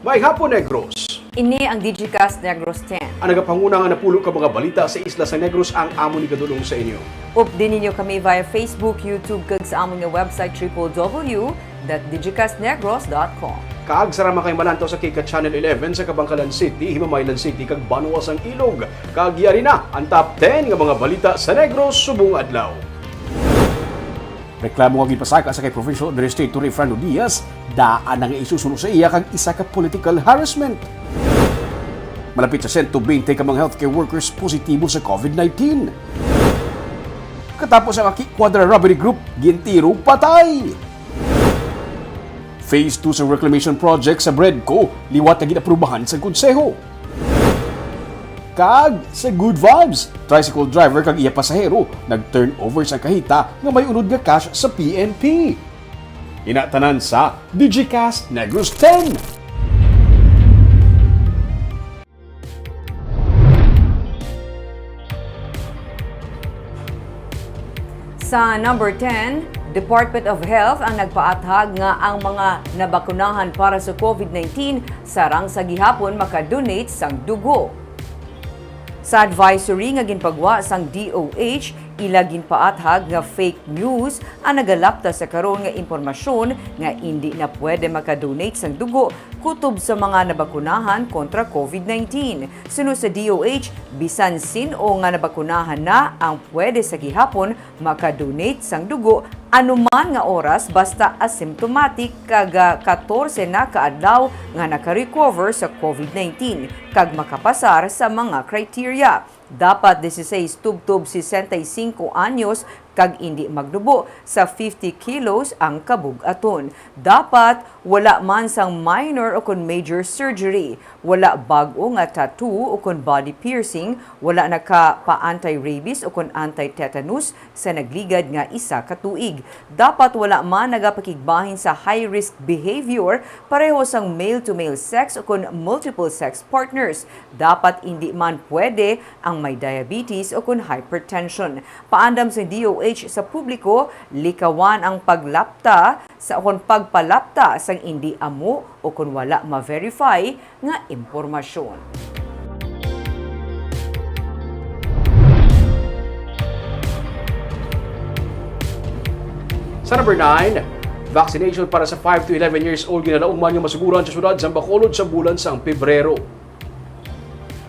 May hapon, Negros. Ini ang Digicast Negros X. Ang nagapanguna nga napulo ka mga balita sa isla sa Negros ang amo ni kadulong sa inyo. Updin ninyo kami via Facebook, YouTube, kag sa among website www.digicastnegros.com. Kaag sarama kay malantaw sa Kika Channel 11 sa Kabangkalan City, Himamaylan City, kag Banuas ang Ilog. Kaag yari na ang top 10 nga mga balita sa Negros subong adlaw. Reklamo nga gipasaka sa kay Provincial Administrator Fernando Diaz, daan nga isusunod sa iya kag isa ka political harassment. Malapit sa 120 ka mga healthcare workers positibo sa COVID-19. Katapos ang Quadra Robbery Group, gintiro patay. Phase 2 sa reclamation project sa Bredco, liwat na ginaprubahan sa konseho. Kag sa Good Vibes, tricycle driver kag iya pasahero nag-turnover sa kahita nga may unod nga cash sa PNP. Inatanan sa Digicast Negros X. Sa number 10, Department of Health ang nagpaathag nga ang mga nabakunahan para sa COVID-19 sarang sa gihapon makadonate sang dugo. Sa advisory nga ginpagwa sang DOH, ila ginpaathag nga fake news ang nagalapta sa karon nga impormasyon nga hindi na pwede makadonate sang dugo kutob sa mga nabakunahan kontra COVID-19. Sunod sa DOH, bisan sino nga nabakunahan na ang pwede sa gihapon makadonate sang dugo anuman nga oras basta asymptomatic kag 14 na kaadlaw nga naka-recover sa COVID-19 kag makapasar sa mga criteria. Dapat 16 tubtob 65 anyos kag hindi magdubo sa 50 kilos ang kabug-aton. Dapat wala man sang minor o kon major surgery, wala bag-o nga tattoo o kon body piercing, wala naka-pa-anti-rabies o kon anti-tetanus sa nagligad nga isa ka tuig. Dapat wala man nagapakigbahin sa high-risk behavior pareho sang male-to-male sex o kon multiple sex partners. Dapat hindi man pwede ang may diabetes o kon hypertension. Paandam sa DOH sa publiko, likawan ang paglapta sa kon pagpalapta sang hindi amo o kon wala ma-verify nga impormasyon. Sa number 9, vaccination para sa 5 to 11 years old ginalauman nga masuguran sa syudad sa Bacolod sa bulan sang Pebrero.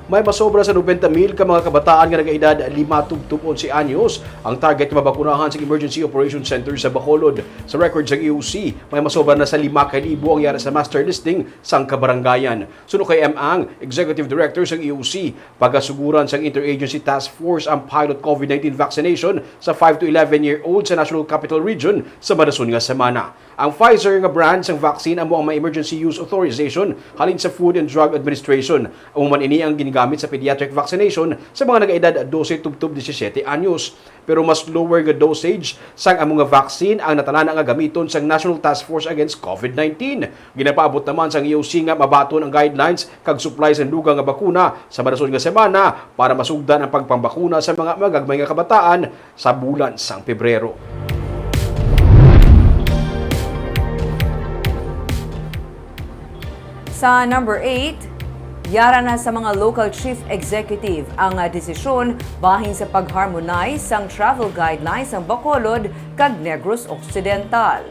May masobra sa 90,000 ka mga kabataan nga nag-edad 5-11 anyos ang target nga mabakunahan sa Emergency Operations Center sa Bacolod. Sa record sa EOC, may masobra na sa 5,000 ang yara sa master listing sang kabarangayan. Suno kay Ang, Executive Director sa EOC, pagasuguran sa Interagency Task Force ang pilot COVID-19 vaccination sa 5 to 11-year-old sa National Capital Region sa madason nga semana. Ang Pfizer nga brand sang vaccine amo ang may emergency use authorization halin sa Food and Drug Administration. Amo man ini ang ginagamit sa pediatric vaccination sa mga nag-edad 12 tubtob 17 anyos. Pero mas lower nga dosage sang amo nga vaccine ang natalana nga gamiton sang National Task Force Against COVID-19. Ginapaabot naman sang EOC nga mabaton ang guidelines kag supply sa dugang nga bakuna sa madason nga semana para masugdan ang pagpambakuna sa mga magagmay nga kabataan sa bulan sang Pebrero. Sa number 8, yara na sa mga local chief executive ang desisyon bahin sa pag-harmonize sang travel guidelines ng Bacolod kag Negros Occidental.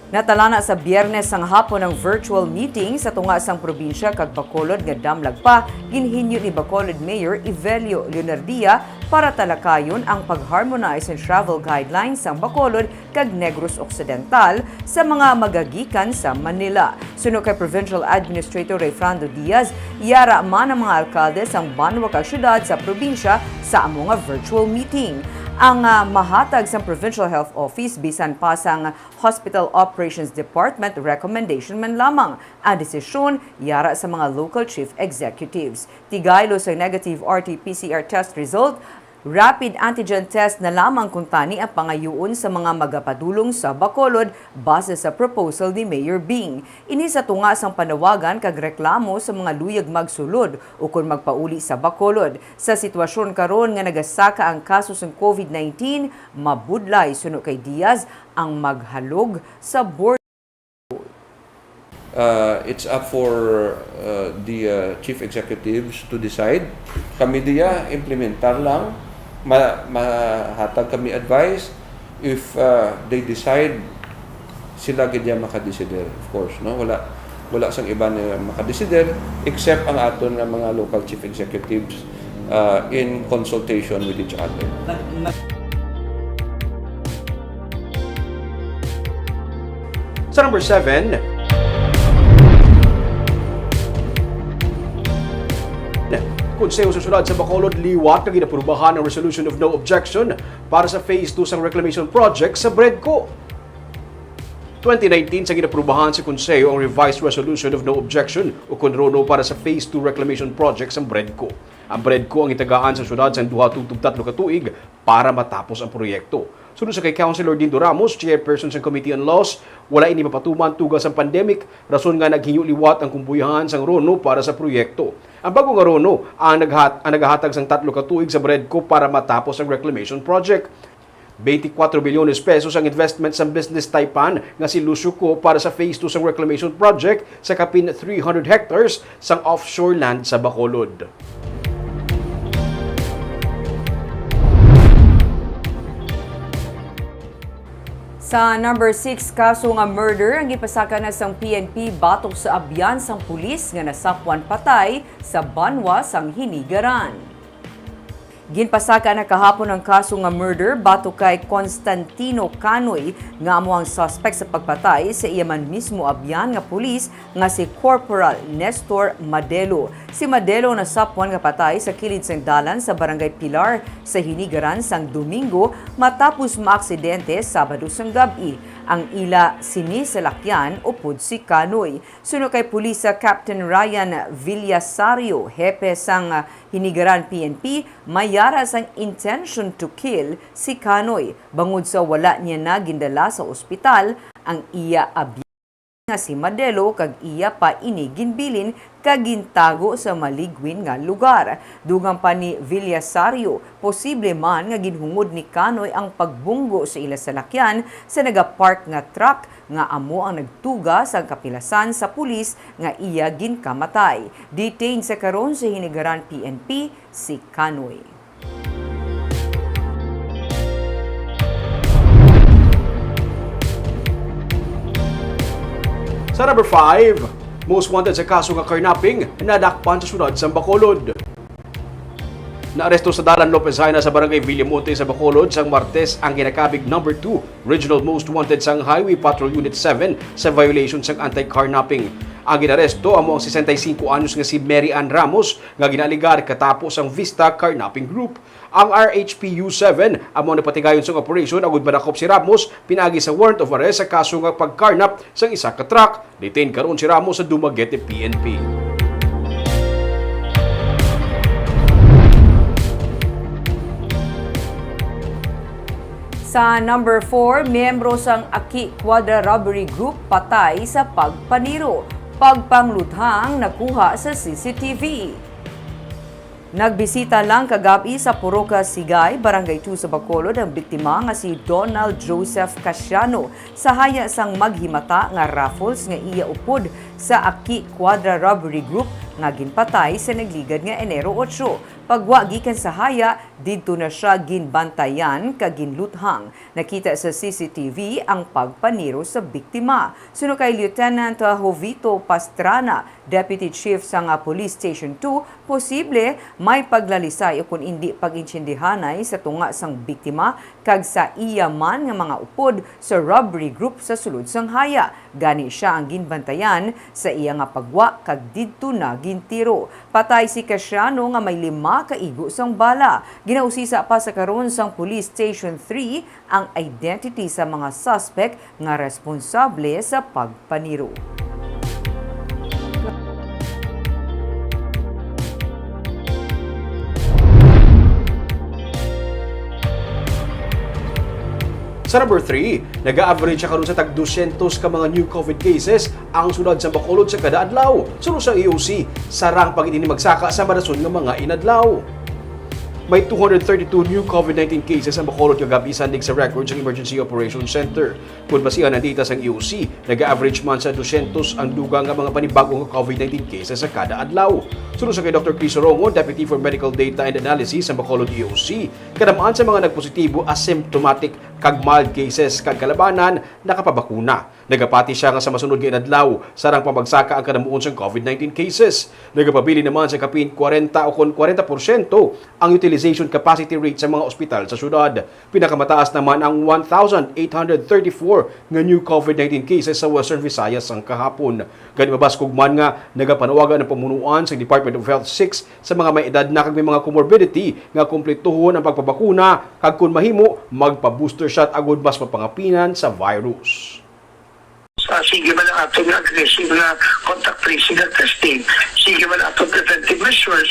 Natalana sa Biyernes sang hapon ng virtual meeting sa tunga sang probinsya kag Bacolod nga damlag pa ginhinyo ni Bacolod Mayor Evelio Leonardia para talakayon ang pag-harmonize ng travel guidelines sang Bacolod kag Negros Occidental sa mga magagikan sa Manila. Suno kay Provincial Administrator Fernando Diaz, yara man ang mga alkalde sang banwa kag syudad sa probinsya sa amo nga virtual meeting. Ang mahatag sa Provincial Health Office bisan pa sang Hospital Operations Department recommendation man lamang ang desisyon yara sa mga local chief executives. Tigaylo sa negative RT-PCR test result, rapid antigen test na lamang kung tani ang pangayuon sa mga magapadulong sa Bacolod base sa proposal ni Mayor Bing. Ini sa tunga sang panawagan kag reklamo sa mga luyag magsulod o kung magpauli sa Bacolod. Sa sitwasyon karon nga nagasaka ang kaso sa COVID-19, mabudlay suno kay Diaz ang maghalog sa board. it's up for the chief executives to decide. Kami diya implementar lang, mahatag kami advice. If they decide, sila gid makadesider, of course, no? Wala sang iba na makadesider except ang aton nga mga local chief executives in consultation with each other. Sa number 7, Konseho susunod sa Bacolod liwat na ginaprubahan ang Resolution of No Objection para sa Phase 2 sang reclamation project sa Bredco. 2019 sa ginaprubahan sa Konseho ang Revised Resolution of No Objection o KONRONO para sa Phase 2 reclamation project sa Bredco. Ang Bredco ang itagaan sa syudad sa 2-3 katuig para matapos ang proyekto. Sunod sa kay Councilor Dindo Ramos, chairperson sa Committee on Laws, wala ini mapatuman tugas ang pandemic, rason nga naghinyo liwat ang kumpuyahan sang RONO para sa proyekto. Ang bagong RONO ang naghahatag sang 3 katuig sa Bredco para matapos ang reclamation project. 24 bilyones pesos ang investment sa business Taipan nga si Lusuco para sa Phase 2 sang reclamation project sa kapin 300 hectares sang offshore land sa Bacolod. Sa number 6, kaso nga murder ang ipasaka na sang PNP batok sa abyan sang pulis nga nasapwan patay sa Banwa sang Hinigaran. Ginpasaka na kahapon ang kaso nga murder batok kay Constantino Canoy nga amo ang suspect sa pagpatay sa iyaman mismo abyan nga pulis nga si Corporal Nestor Madelo. Si Madelo nasapwan nga patay sa kilid sang dalan sa Barangay Pilar sa Hinigaran sang Domingo matapos maaksidente Sabado sang gabi. Ang ila sinisalakyan upod si Canoy. Suno kay Pulisa Captain Ryan Villasario, hepe sang Hinigaran PNP, mayara sang intention to kill si Canoy. Bangod sa wala niya na gindala sa ospital, ang iya abyan nga si Madelo kag iya pa ini ginbilin kagintago sa maligwin nga lugar. Dugang pa ni Villasario, posible man nga ginhungod ni Canoy ang pagbunggo sa ila salakyan sa nagapark nga truck nga amo ang nagtuga sa kapilasan sa pulis nga iya ginkamatay. Detained sa karon sa Hinigaran PNP si Canoy. Sa number 5, most wanted sa kaso nga carnapping, nadakpan sa syudad sa Bacolod. Naaresto sa Dalan Lopez Haina sa Barangay Villamonte sa Bacolod sang Martes ang ginakabig number 2 Regional Most Wanted sang Highway Patrol Unit 7 sa violation sang anti-carnapping. Ang ginaresto amo ang 65 anyos nga si Mary Ann Ramos nga ginaligar katapos ang Vista Carnapping Group. Ang RHPU-7 amo napatigayon sa operation agud madakop si Ramos pinagi sa warrant of arrest sa kaso nga pagkarnap sang isa ka truck. Detained karon si Ramos sa Dumaguete PNP. Sa number 4, miyembro sang Aki Quadra Robbery Group patay sa pagpaniro. Pagpangluthang nakuha sa CCTV. Nagbisita lang kagabi sa Puroka Sigay, Barangay 2 sa Bacolod ang biktima nga si Donald Joseph Casiano sa haya sang maghimata nga raffles nga iya upod sa Aki Quadra Robbery Group nga ginpatay sa nagligad nga Enero 8. Pagwa gikan sa haya, didto na siya ginbantayan kag ginluthang. Nakita sa CCTV ang pagpaniro sa biktima. Suno kay Lieutenant Jovito Pastrana, Deputy Chief sa Police Station 2, posible may paglalisay o kung hindi pag-intsindihanay sa tunga sang biktima kag sa iya man nga mga upod sa robbery group sa sulod sang haya. Gani siya ang ginbantayan sa iya nga pagwa kag didto na gintiro. Patay si Casiano nga may 5 kaigo sang bala. Ginausisa pa sa karon sang Police Station 3 ang identity sa mga suspect nga responsable sa pagpaniro. Sa number 3, nag-a-average siya karon sa tag 200 ka mga new COVID cases ang sunod sa Bacolod sa kada adlaw. Sunod sa EOC, sarang pag ini magsaka sa marason ng mga inadlaw. May 232 new COVID-19 cases ang Bacolod kagabi sandig sa records ng Emergency Operations Center. Kung basihan ang data sa EOC, nag-average man sa 200 ang dugang nga mga panibagong COVID-19 cases sa kada adlaw. Sunod sa kay Dr. Chris Orongo, Deputy for Medical Data and Analysis sa Bacolod EOC, kadamaan sa mga nagpositibo asymptomatic kag mild cases kag kalabanan nakapabakuna. Nagapati siya nga sa masunod nga adlaw sarang pamagsaka ang kanamuon sa COVID-19 cases. Nagapabili naman sa kapin 40 o 40% ang utilization capacity rate sa mga ospital sa syudad. Pinakamataas naman ang 1,834 nga new COVID-19 cases sa Western Visayas ang kahapon. Ganimabas kugman nga nagapanawagan ng pamunuan sa Department of Health 6 sa mga may edad na kag may mga comorbidity nga kumpletuhon ang pagpabakuna kag kun mahimo magpa-booster shot agud mas mapangapinan sa virus. Sige man ang atong aggressive na contact tracing at testing. Sige man ang atong preventive measures.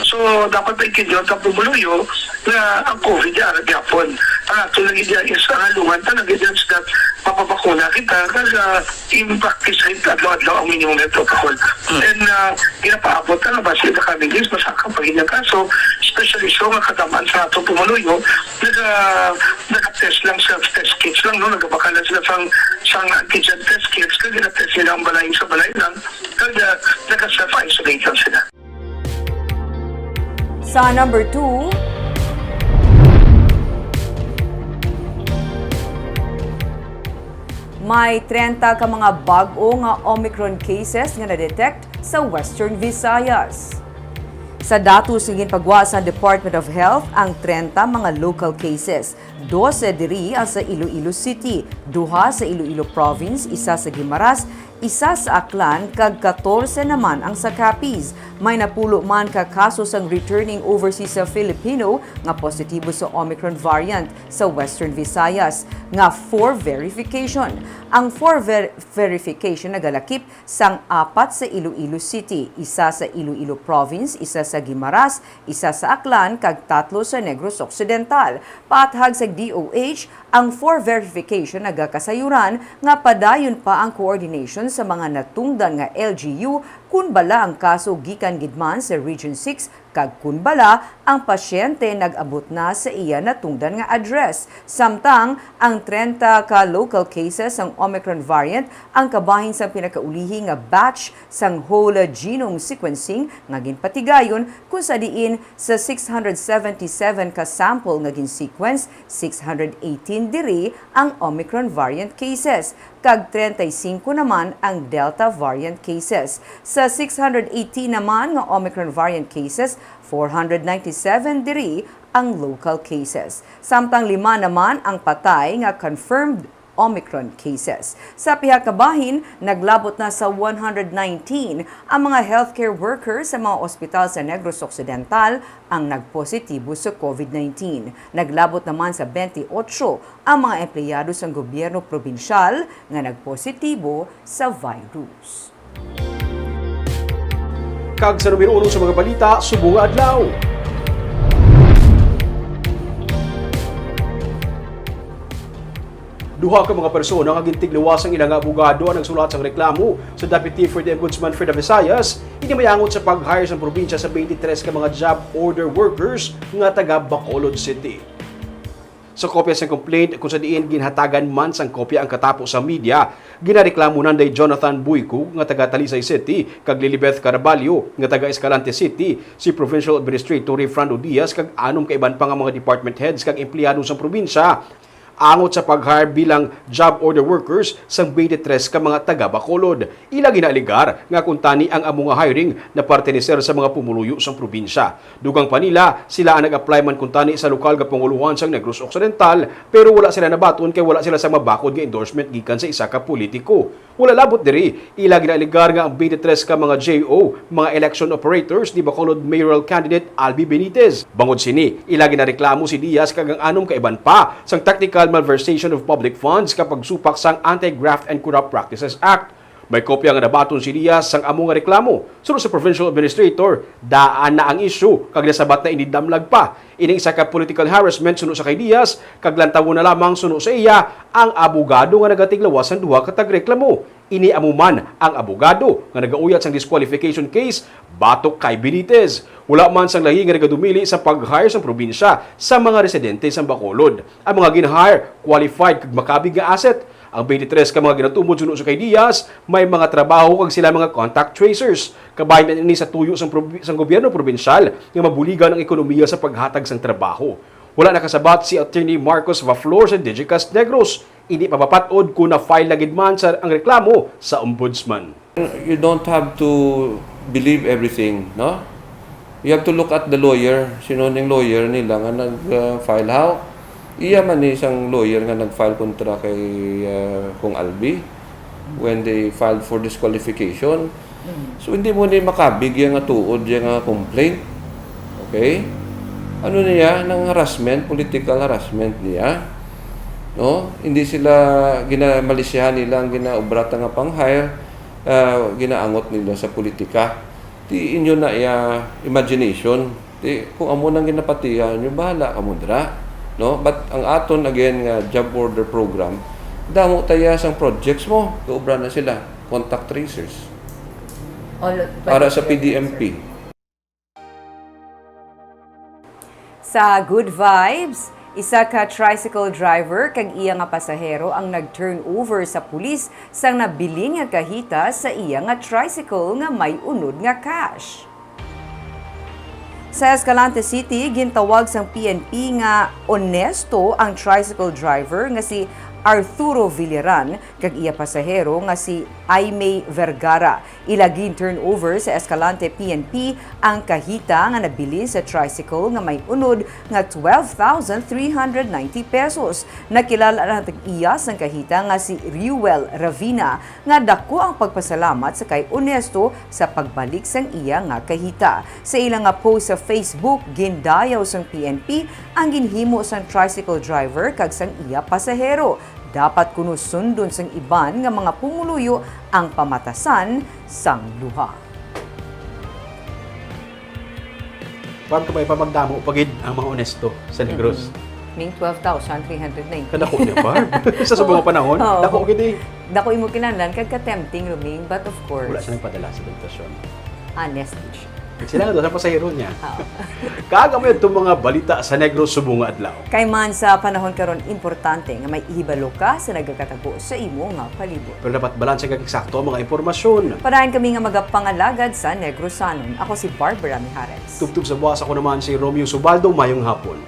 So, dapat ba ikinyon ka pumuluyo na ang COVID ay aragapon. Ang atong nagigyan is halungan ta nagigyan sa mapapakuna kita kasi in-practice rin adlaw-adlaw ang minimum health protocol. And ginapaabot na ba sila kami guys masakang pagiging kaso, especially so nga katamaan sa atong pumuluyo, nag-test lang self-test kits lang, no? Nagabakalan sila sang antigen test kits, kaya ginatest sila ang balay sa balay lang, kaya nag-self-isolate lang sila. Sa number 2, may 30 ka mga bag-o nga Omicron cases nga na-detect sa Western Visayas. Sa datos ng ginpagwa sa Department of Health, ang 30 mga local cases. 12 diri sa Iloilo City, 2 sa Iloilo Province, 1 sa Guimaras, 1 sa Aklan, kag 14 naman ang sa Capiz. May napulo man ka kaso sang returning overseas sa Filipino nga positibo sa Omicron variant sa Western Visayas nga for verification. Ang for verification nagalakip sang 4 sa Iloilo City, 1 sa Iloilo Province, 1 sa Guimaras, 1 sa Aklan, kag 3 sa Negros Occidental. Paathag sa DOH, ang for verification nagakasayuran nga padayon pa ang coordination sa mga natungdan nga LGU kun bala ang kaso gikan gidman sa Region 6 kag kun bala ang pasyente nag-abot na sa iya natungdan nga address. Samtang ang 30 ka local cases ang Omicron variant ang kabahin sa pinakaulihi nga batch sang whole genome sequencing nga ginpatigayon kung sa diin sa 677 ka sample nga gin-sequence, 618 diri ang Omicron variant cases kag 35 naman ang Delta variant cases. Sa 618 naman nga Omicron variant cases, 497 diri ang local cases. Samtang 5 naman ang patay nga confirmed Omicron cases. Sa pihakabahin, naglabot na sa 119 ang mga healthcare workers sa mga ospital sa Negros Occidental ang nagpositibo sa COVID-19. Naglabot naman sa 28 ang mga empleyado sa gobyerno probinsyal nga nagpositibo sa virus. Kag sa numero 1 sa mga balita, subong nga adlaw. Duha ka mga persona nga gintigluwas ang ilang abogado ang nagsulat sa reklamo sa Deputy for the Ombudsman for the Visayas inimayangot sa pag-hire sa probinsya sa 23 ka mga job order workers nga taga Bacolod City. Sa kopya sa complaint kung sa diin ginhatagan man sang kopya ang katapo sa media, ginareklamo nanday Jonathan Buyco nga taga Talisay City kag Lilibeth Caraballo nga taga Escalante City, si Provincial Administrator Refrando Diaz kag anom ka iban pa nga mga department heads kag empleyado sa probinsya angot sa pag-hire bilang job order workers sang 23 ka mga taga Bacolod. Ila ginaaligar nga kuntani ang among hiring na parteneser sa mga pumuluyo sang probinsya. Dugang pa nila, sila ang nag-apply man kuntani sa lokal nga panguluhan sang Negros Occidental pero wala sila nabaton kay wala sila sa mabakod nga endorsement gikan sa isa ka politiko. Wala labot diri, ila ginaaligar nga ang 23 ka mga JO, mga election operators ni Bacolod mayoral candidate Albi Benitez. Bangod sini, ila ginareklamo si Diaz kag ang anom kaiban pa sang technical malversation of public funds kapag supak sang Anti-Graft and Corrupt Practices Act. May kopya nga nabaton si Diaz sang among nga reklamo. Sunod sa Provincial Administrator, daan na ang issue kag nasabat na inidamlag pa. Ining isa ka political harassment sunod sa kay Diaz, kag lantawo na lamang sunod sa iya ang abogado nga nagatiglawas ang duha ka tagreklamo. iniamuman ang abogado nga nagauyat sang disqualification case batok kay Benitez. Wala man sang lahi nga nagadumili sa pag-hire sa probinsya sa mga residente sa Bacolod. Ang mga gin-hire qualified kag makabig nga asset. Ang 23 ka mga ginatumod suno sa kay Diaz, may mga trabaho kag sila mga contact tracers. Kabahin na ini sa tuyo sang gobyerno probinsyal nga mabuligan ang ekonomiya sa paghatag sang trabaho. Wala nakasabat si Attorney Marcos Vaflor sa Digicast Negros. Hindi mapapatod kung na-file na gid man sa ang reklamo sa ombudsman. You don't have to believe everything, no? You have to look at the lawyer. Sino ning lawyer nila nga nag-file how? Iya man ni isang lawyer nga nag-file kontra kay Kung Albi when they filed for disqualification. So hindi mo ni makabig yung nga tuod yung nga complaint. Okay? Ano niya? Nang harassment, political harassment niya. No? Hindi sila ginamalisyahan nila ang ginaubrata nga pang-hire, ginaangot nila sa politika. Di inyo na imagination. Di, kung amo nang ginapatihan, yung bahala ka mo dira. No? But ang aton again nga job order program, damo taya sang projects mo, kaubra na sila, contact tracers. Para sa PDMP. Sa Good Vibes, isa ka tricycle driver kag iya nga pasahero ang nag-turn over sa pulis sang nabili nga kahita sa iya nga tricycle nga may unod nga cash. Sa Escalante City, gintawag sang PNP nga onesto ang tricycle driver nga si Arturo Villaran kag iya pasahero nga si Aimee Vergara. Ilagin turnover sa Escalante PNP ang kahita nga nabili sa tricycle nga may unod nga 12,390 pesos. Nakilala na iya sang kahita nga si Riuel Ravina nga dako ang pagpasalamat sa kay onesto sa pagbalik sang iya nga kahita. Sa ilang nga post sa Facebook, gindayaw sang PNP ang ginhimo sang tricycle driver kag sang iya pasahero. Dapat kuno sundon sang iban nga mga pumuluyo ang pamatasan sang luha. Paano ka may pamagdamo pagid ang mga onesto sa Negros? Ning 12,390. Kadako niya, Barb. Sa subong panahon, Oo. dako gid. Dako imo kinahanglan kag ka-tempting ruming, but of course, Wala siya nagpadala sa invitasyon. honest siya. Sila nga doon sa pasahero niya. Oo. Kaagam yun itong mga balita sa Negros subong nga adlaw. Kay man sa panahon karon importante nga may ihibalo ka sa nagakatago sa imo nga palibot. Pero dapat balanse kag eksakto ang mga impormasyon. Parahin kami nga magapangalagad sa Negrosanon. Ako si Barbara Mijares. Tugtog sa buwas ako naman si Romeo Subaldo, mayong hapon.